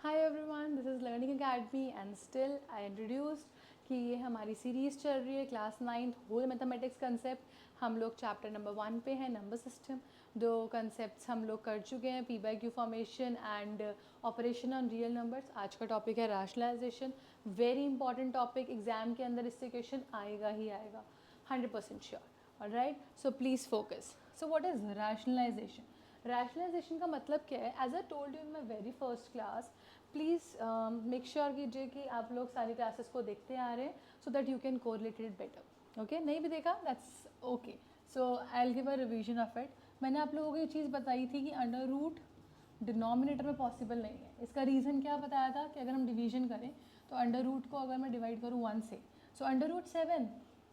Hi everyone, this is learning academy and still I introduced कि ये हमारी series चल रही है class 9th whole mathematics concept. हम लोग चैप्टर नंबर 1 पे हैं, नंबर सिस्टम। दो कंसेप्ट्स हम लोग कर चुके हैं, p by q formation and operation on real numbers. आज का टॉपिक है rationalisation. Very important topic, exam के अंदर इससे क्वेश्चन आएगा ही आएगा, 100% sure. Alright, so please focus. So what is rationalisation? Rationalisation का मतलब क्या है? As I told you in my very first class, please make sure कीजिए कि आप लोग सारी क्लासेस को देखते आ रहे हैं so that you can correlate it better. Okay, नहीं भी देखा that's okay. So I will give a revision of it. मैंने आप लोगों को ये चीज़ बताई थी कि अंडर रूट डिनोमिनेटर में पॉसिबल नहीं है। इसका रीज़न क्या बताया था कि अगर हम डिवीजन करें तो अंडर रूट को अगर मैं डिवाइड करूँ 1 से, so under root 7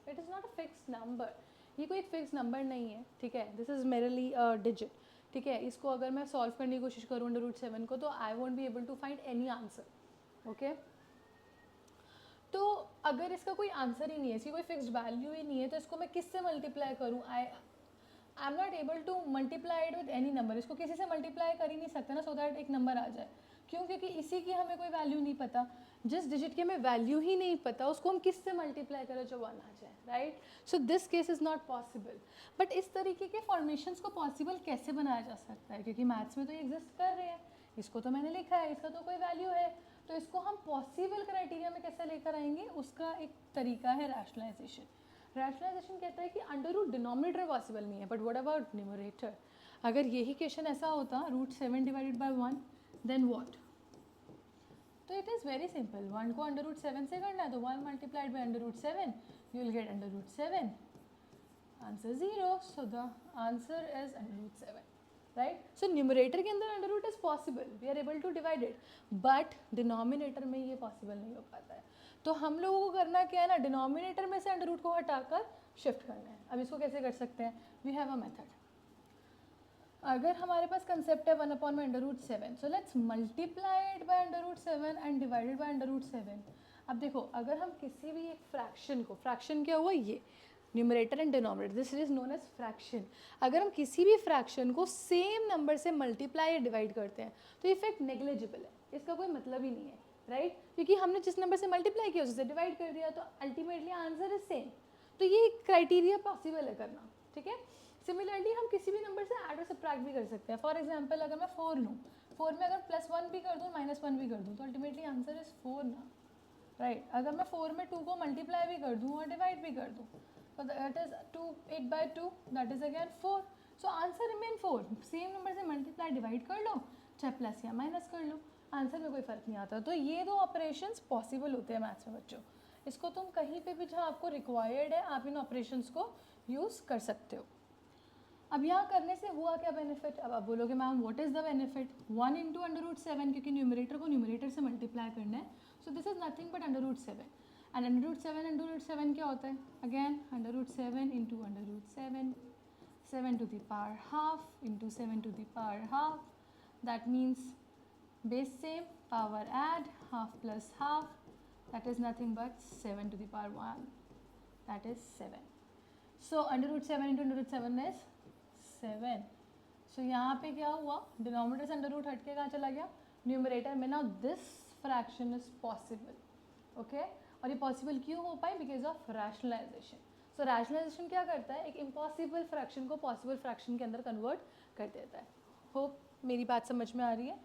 it is not a fix number. ये कोई एक फिक्स नंबर नहीं है, ठीक है। This is merely a digit, ठीक है। इसको अगर मैं सॉल्व करने की कोशिश करूँ अंडर रूट 7 को, तो I won't be able to find any answer. Okay, तो अगर इसका कोई आंसर ही नहीं है, इसकी कोई फिक्स्ड वैल्यू ही नहीं है, तो इसको मैं किससे मल्टीप्लाई करूँ? I am not able to multiply it with any number. इसको किसी से मल्टीप्लाई कर ही नहीं सकते ना, सो दैट एक नंबर आ जाए। क्यों? क्योंकि इसी की हमें कोई वैल्यू नहीं पता। जिस डिजिट की हमें वैल्यू ही नहीं पता उसको हम किससे मल्टीप्लाई करें जो 1 आ जाए, right? So this case is not possible. But इस तरीके के फॉर्मेशंस को पॉसिबल कैसे बनाया जा सकता है? क्योंकि मैथ्स में तो ये एग्जिस्ट कर रहे हैं, इसको तो मैंने लिखा है, इसका तो कोई वैल्यू है, तो इसको हम पॉसिबल क्राइटेरिया में कैसे लेकर आएंगे? उसका एक तरीका है रैशनलाइजेशन। रैशनलाइजेशन कहता है कि अंडर रूट डिनोमिनेटर पॉसिबल नहीं है, बट व्हाट अबाउट न्यूमरेटर? अगर यही क्वेश्चन ऐसा होता root 7 divided by 1, then what? तो इट इज़ वेरी सिंपल। 1 को अंडर रूट 7 से करना है तो 1 multiplied by under root 7, you will get under root 7, answer 0। So the answer is under root 7, right? So numerator के अंदर under root is possible, we are able to divide it, but denominator में ये possible नहीं हो पाता है। तो हम लोगों को करना क्या है ना, डिनोमिनेटर में से अंडर रूट को हटाकर शिफ्ट करना है। अब इसको कैसे कर सकते हैं? We have a method. अगर हमारे पास कंसेप्ट है 1 अपॉन में under root 7, so let's multiply it by under root 7 and divided by under root 7। अब देखो, अगर हम किसी भी एक फ्रैक्शन को, फ्रैक्शन क्या हुआ? ये numerator and denominator, this is known as fraction. अगर हम किसी भी फ्रैक्शन को सेम नंबर से मल्टीप्लाई या डिवाइड करते हैं तो इफेक्ट नेग्लिजिबल है, इसका कोई मतलब ही नहीं है, राइट? क्योंकि हमने जिस नंबर से मल्टीप्लाई किया उससे डिवाइड कर दिया, तो अल्टीमेटली आंसर इज सेम। तो ये क्राइटेरिया पॉसिबल है करना, ठीक है। सिमिलरली हम किसी भी नंबर से ऐड और सब्ट्रैक्ट भी कर सकते हैं। फॉर एग्जाम्पल, अगर मैं 4 लूँ, 4 में अगर +1 भी कर दूँ, -1 भी कर दूँ, तो अल्टीमेटली आंसर इज 4 ना, राइट? अगर मैं 4 में 2 को मल्टीप्लाई भी कर दूँ और डिवाइड भी कर दूँ, तो that is 2, 8 by 2, that is again 4। So answer remain 4। Same number से मल्टीप्लाई डिवाइड कर लो, चाहे प्लस या माइनस कर लो, आंसर में कोई फ़र्क नहीं आता। तो ये दो ऑपरेशंस पॉसिबल होते हैं मैथ्स में बच्चों। इसको तुम कहीं पे भी जहाँ आपको रिक्वायर्ड है, आप इन ऑपरेशंस को यूज़ कर सकते हो। अब यहाँ करने से हुआ क्या बेनिफिट? अब आप बोलोगे ma'am what is the benefit? 1 into under root 7, क्योंकि न्यूमरेटर को न्यूमरेटर से मल्टीप्लाई करना है, so this is nothing but under root 7। And under root 7 क्या होता है? Again under root 7 into under root 7, 7 to the power half into 7 to the power half, that means base same, power add, half plus half, that is nothing but 7 to the power 1, that is 7. So under root 7 into under root 7 is 7. So यहाँ पे क्या हुआ? Denominator से under root हट के कहाँ चला गया? न्यूमरेटर में। Now this fraction is possible, okay. और ये पॉसिबल क्यों हो पाए? Because of rationalisation. So rationalisation क्या करता है? एक इम्पॉसिबल फ्रैक्शन को पॉसिबल फ्रैक्शन के अंदर कन्वर्ट कर देता है। होप मेरी बात समझ में आ रही है।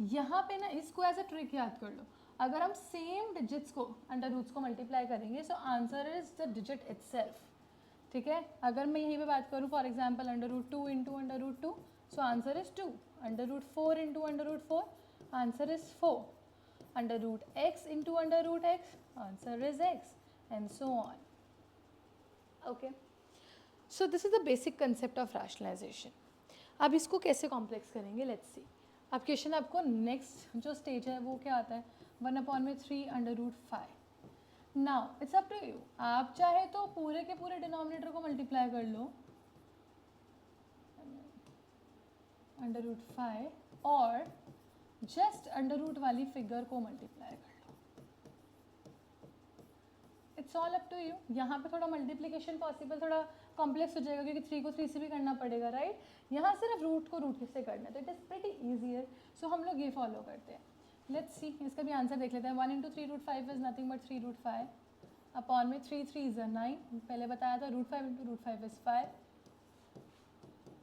यहाँ पे ना इसको एज अ ट्रिक याद कर लो। अगर हम सेम डिजिट्स को, अंडर रूट्स को मल्टीप्लाई करेंगे, so answer is the digit itself, ठीक है। अगर मैं यहीं पे बात करूँ, for example under root 2 into under root 2, so answer is 2। Under root 4 into under root 4, answer is 4। Under root x into under root x, answer is x, and so on, okay. So this is the basic concept of rationalisation. अब इसको कैसे complex करेंगे? Let's see. अब question आपको next जो stage है वो क्या आता है? 1 अपॉन में 3 under root 5। Now it's up to you, आप चाहे तो पूरे के पूरे डिनोमिनेटर को मल्टीप्लाई कर लो अंडर रूट 5, और जस्ट अंडर रूट वाली फिगर को मल्टीप्लाई कर लो। It's all up to you. यहाँ पे थोड़ा मल्टीप्लिकेशन पॉसिबल, थोड़ा कॉम्प्लेक्स हो जाएगा क्योंकि 3 को 3 से भी करना पड़ेगा, राइट? यहाँ सिर्फ रूट को रूट से करना है, तो इट इज़ प्रीटी ईजियर। सो हम लोग ये फॉलो करते हैं। लेट्स सी, इसका भी आंसर देख लेते हैं. 1 into 3√5 is nothing but 3√5 upon में 3 3 इज 9. पहले बताया था √5 into √5 is 5,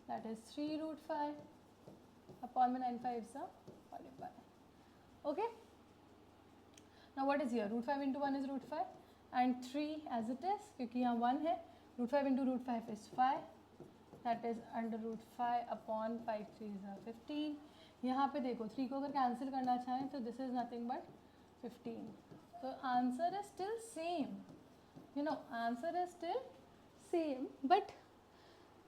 that is 3√5 upon में 9 5 45. Okay, now what is here? √5 into 1 is √5 and 3 as it is, क्योंकि यहाँ 1 है. √5 into √5 is 5, that is √5 upon 5 3 is 15. यहाँ पे देखो 3 को अगर कैंसिल करना चाहें तो दिस इज नथिंग बट 15. तो answer is still same, you know, answer is still same, but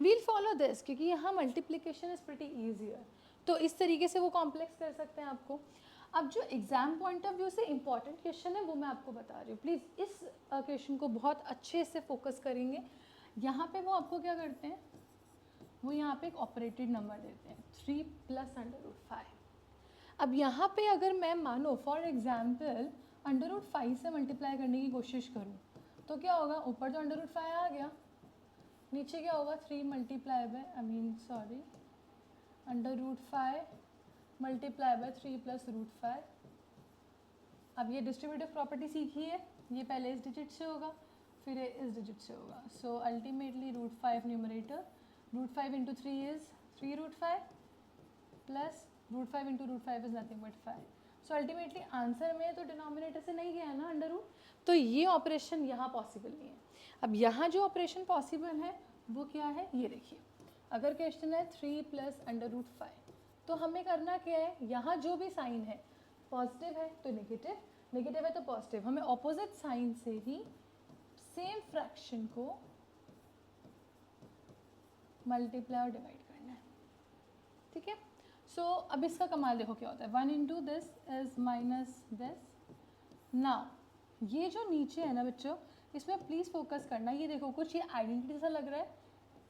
we'll follow this क्योंकि यहाँ मल्टीप्लिकेशन इज प्रिटी ईजियर. तो इस तरीके से वो कॉम्प्लेक्स कर सकते हैं आपको. अब जो एग्जाम पॉइंट ऑफ व्यू से इंपॉर्टेंट क्वेश्चन है वो मैं आपको बता रही हूँ. प्लीज़ इस क्वेश्चन को बहुत अच्छे से फोकस करेंगे. यहाँ पे वो आपको क्या करते हैं, वो यहाँ पे एक ऑपरेटेड नंबर देते हैं 3 प्लस √5. अब यहाँ पे अगर मैं मानो फॉर एग्जाम्पल √5 से मल्टीप्लाई करने की कोशिश करूँ तो क्या होगा? ऊपर तो √5 आ गया, नीचे क्या होगा? 3 multiply by √5 multiply by 3 plus √5. अब ये डिस्ट्रीब्यूटिव प्रॉपर्टी सीखी है, ये पहले इस डिजिट से होगा फिर इस डिजिट से होगा. So ultimately √5 numerator, √5 into 3 is 3√5 plus √5 into √5 is nothing but 5. So ultimately answer में तो डिनोमिनेटर से नहीं गया ना अंडर रूट, तो ये ऑपरेशन यहाँ पॉसिबल नहीं है. अब यहाँ जो ऑपरेशन पॉसिबल है वो क्या है ये देखिए. अगर क्वेश्चन है 3 प्लस √5 तो हमें करना क्या है? यहाँ जो भी साइन है, पॉजिटिव है तो नेगेटिव, नेगेटिव है तो पॉजिटिव, हमें ऑपोजिट साइन से ही सेम फ्रैक्शन को मल्टीप्लाई और डिवाइड करना है. ठीक है. सो अब इसका कमाल देखो क्या होता है. 1 into this is minus this. Now ये जो नीचे है ना बच्चों, इसमें प्लीज़ फोकस करना. ये देखो कुछ ये आइडेंटिटी सा लग रहा है.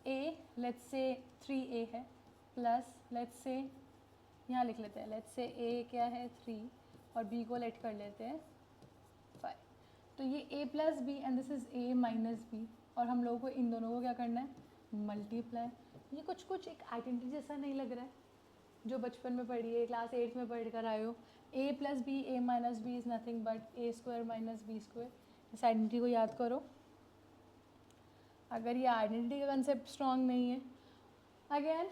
ए लेट्स से 3a है प्लस लेट्स से यहाँ लिख लेते हैं, लेट्स से a क्या है 3 और b को लेट कर लेते हैं 5. तो ये a plus b and this is a minus b, और हम लोगों को इन दोनों को क्या करना है? मल्टीप्लाई. ये कुछ कुछ एक आइडेंटिटी जैसा नहीं लग रहा है जो बचपन में पढ़ी है, क्लास 8 में पढ़ कर आए हो? a plus b, a minus b is nothing but a square minus b square. इस आइडेंटिटी को याद करो. अगर ये आइडेंटिटी का कंसेप्ट स्ट्रॉन्ग नहीं है, अगेन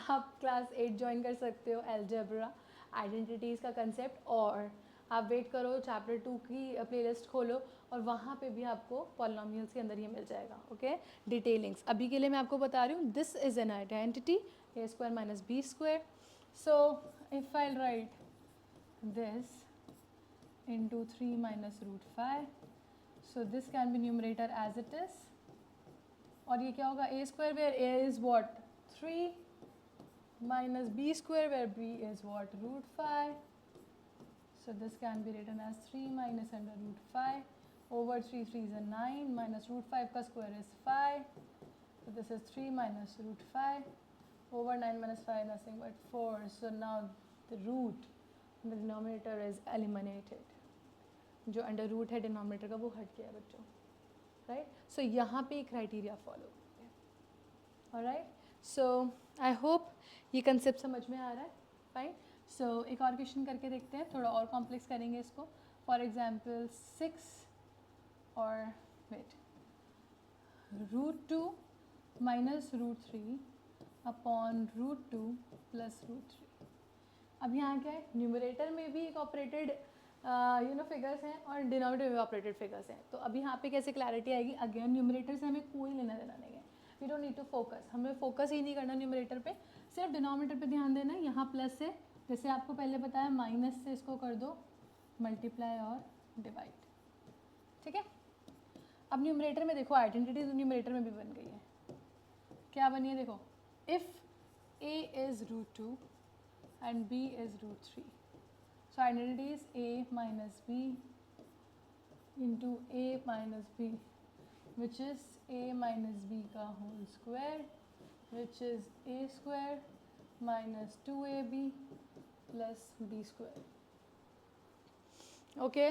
आप क्लास 8 ज्वाइन कर सकते हो, अलजेब्रा, आइडेंटिटीज़ का कंसेप्ट, और आप वेट करो चैप्टर 2 की प्लेलिस्ट खोलो और वहाँ पे भी आपको पॉलिनोमियल्स के अंदर ये मिल जाएगा. ओके, डिटेलिंग्स अभी के लिए मैं आपको बता रही हूँ. This is an identity a square minus b square. So if I write this into 3 minus √5, so this can be numerator as it is. और ये क्या होगा? a square where a is what 3 minus b square where b is what √5. So this can be written as 3 minus under √5 over 3 3 is a 9 minus √5 का square is 5. So this is 3 minus √5 over 9 minus 5 nothing but 4. So now the root in the denominator is eliminated. जो under root है denominator का वो हट गया बच्चों, right. सो यहाँ पे क्राइटेरिया फॉलो करते हैं. ऑलराइट, सो आई होप ये कंसेप्ट समझ में आ रहा है. फाइन. सो एक और क्वेश्चन करके देखते हैं, थोड़ा और कॉम्प्लेक्स करेंगे इसको. फॉर एग्जाम्पल 6 और वेट √2 माइनस √3 अपॉन √2 प्लस √3. अब यहाँ क्या है? न्यूमरेटर में भी एक ऑपरेटेड फिगर्स हैं और डिनोमिनेटर में ऑपरेटेड फिगर्स हैं. तो अभी यहाँ पे कैसे क्लैरिटी आएगी? अगेन न्यूमरेटर से हमें कोई लेना देना नहीं है. We don't need to focus, हमें फोकस ही नहीं करना न्यूमरेटर पे, सिर्फ डिनोमिनेटर पे ध्यान देना है. यहाँ प्लस है, जैसे आपको पहले बताया, माइनस से इसको कर दो मल्टीप्लाई और डिवाइड. ठीक है. अब न्यूमरेटर में देखो आइडेंटिटी तो न्यूमरेटर में भी बन गई है. क्या बनी है देखो? If a is √2 and b is √3, so identity is a minus b into a minus b, which is a minus b का whole square, which is a square minus 2ab plus b square. Okay,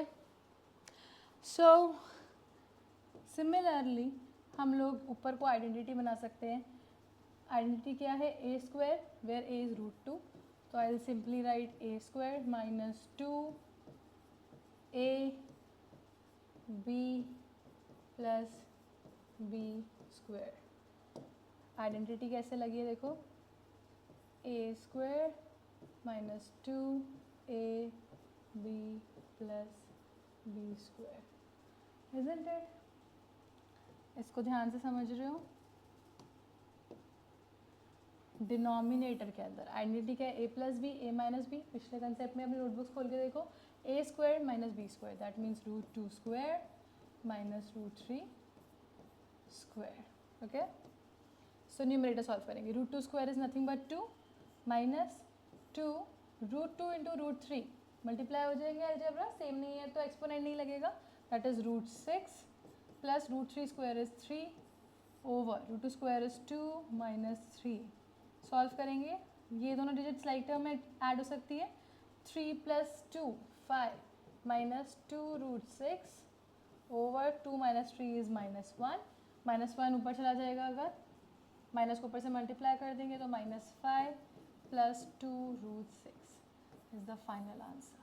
so similarly हम लोग ऊपर को identity बना सकते हैं. Identity क्या है? a square where a is √2 तो I will simply write a square minus 2 b plus b square. Identity कैसे लगी है देखो, a square minus 2 b plus b square, isn't it? इसको ध्यान से समझ रहे हो? डिनोमिनेटर के अंदर आइडेंटिटी क्या है, a plus b, a minus b. पिछले कंसेप्ट में अपनी नोटबुक्स खोल के देखो, a square minus b square, that means √2 square minus √3 square. Okay, so numerator solve करेंगे। √2 square is nothing but 2 minus 2 √2 into √3 multiply हो जाएंगे। अलजेब्रा सेम नहीं है तो एक्सपोनेंट नहीं लगेगा, that is √6 plus √3 square is 3 over √2 square is 2 minus 3। Solve करेंगे, ये दोनों डिजिट्स लाइक टर्म में ऐड हो सकती है। 3 plus 2 5 minus 2 √6 over 2 minus 3 is -1। -1 ऊपर चला जाएगा, अगर माइनस को ऊपर से मल्टीप्लाई कर देंगे तो -5 plus 2 √6 is the final answer.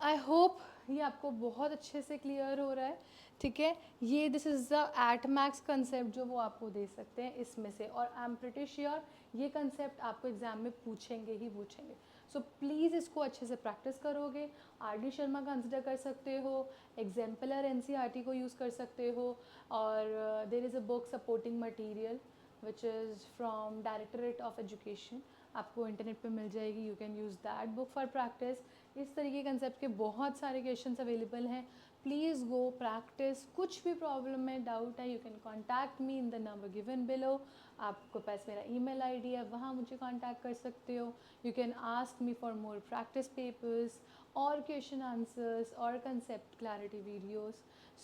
I hope ये आपको बहुत अच्छे से क्लियर हो रहा है, ठीक है। ये this is the at max concept जो वो आपको दे सकते हैं इसमें से, और आई एम प्रिटी श्योर ये कंसेप्ट आपको एग्जाम में पूछेंगे ही पूछेंगे। सो प्लीज़ इसको अच्छे से प्रैक्टिस करोगे। आर.डी. शर्मा कंसिडर कर सकते हो, एग्जाम्पलर एन.सी.आर.टी. को यूज़ कर सकते हो, और there is a book supporting material which is from directorate of education, आपको इंटरनेट पे मिल जाएगी। You can use that book for practice. इस तरीके के कंसेप्ट के बहुत सारे क्वेश्चंस अवेलेबल हैं, प्लीज़ गो प्रैक्टिस। कुछ भी प्रॉब्लम है, डाउट है, you can contact me in the number given below. आपको पास मेरा ईमेल आईडी है, वहाँ मुझे कॉन्टैक्ट कर सकते हो। You can ask me for more practice papers और क्वेश्चन आंसर्स और concept clarity videos.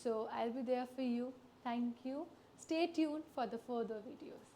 So I will be there for you. Thank you. Stay tuned for the further videos.